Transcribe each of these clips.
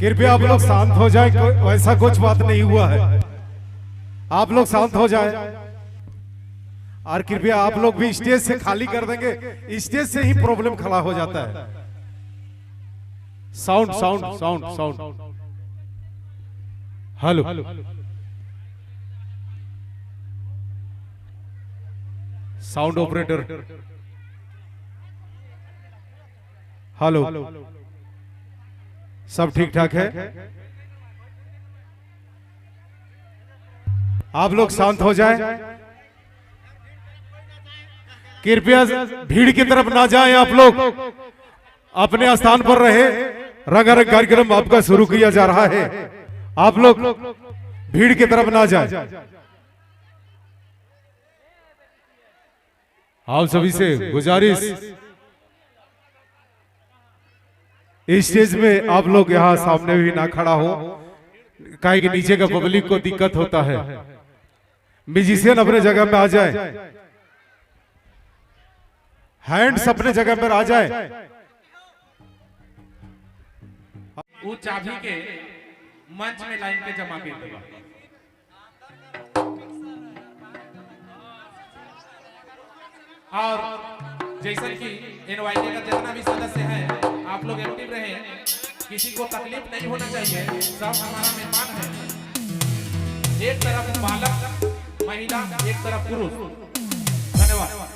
कृपया आप लोग शांत हो जाए, वैसा कुछ बात नहीं हुआ है। आप लोग शांत हो जाए और कृपया आप लोग भी स्टेज से खाली कर देंगे, स्टेज से ही प्रॉब्लम खड़ा हो जाता है। Sound sound sound sound, hello sound operator, hello, सब ठीक ठाक है? आप लोग शांत हो जाएं, कृपया भीड़ की तरफ ना जाएं। आप लोग अपने स्थान पर रहे। रंगारंग कार्यक्रम आपका शुरू किया जा रहा है, आप लोग भीड़ की तरफ ना जाएं। आप सभी से गुजारिश, स्टेज में आप लोग यहाँ सामने भी ना खड़ा हो, काहे कि नीचे का पब्लिक को दिक्कत होता है। म्यूजिशियन अपने जगह पे आ जाए, हैंड्स अपने जगह पर आ जाए। वो चाबी के मंच में लाइन पे जमा कर देगा। और जैसे कि एनवाईटी का जितना भी सदस्य है, आप लोग एक्टिव रहे, किसी को तकलीफ नहीं होना चाहिए, सब हमारा मेहमान है। एक तरफ बालक महिला, एक तरफ पुरुष। धन्यवाद।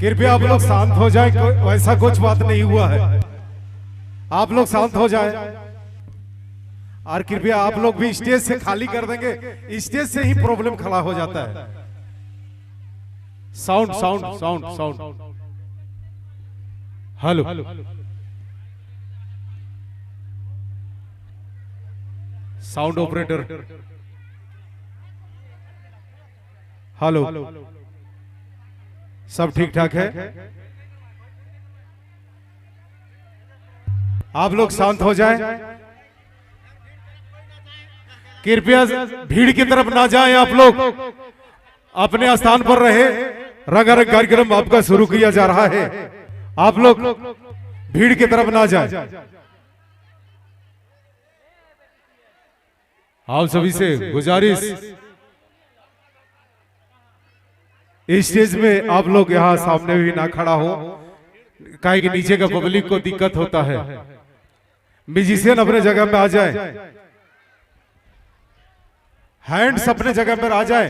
कृपया आप लोग शांत हो जाएं, वैसा कुछ बात नहीं हुआ है। आप लोग शांत हो जाएं और कृपया आप लोग भी स्टेज से खाली कर देंगे, स्टेज से ही प्रॉब्लम खड़ा हो जाता है। Sound sound sound sound hello sound operator hello, सब ठीक ठाक है? आप लोग शांत हो जाएं, कृपया भीड़ की तरफ ना जाएं। आप लोग अपने स्थान पर रहे। रंगारंग कार्यक्रम आपका शुरू किया जा रहा है। आप लोग भीड़ की तरफ ना जाएं। आप सभी से गुजारिश, स्टेज में आप लोग यहाँ सामने भी ना खड़ा हो, काहे कि नीचे का पब्लिक को दिक्कत होता है। म्यूजिशियन अपने जगह पे आ जाए, हैंड्स अपने जगह पर आ जाए।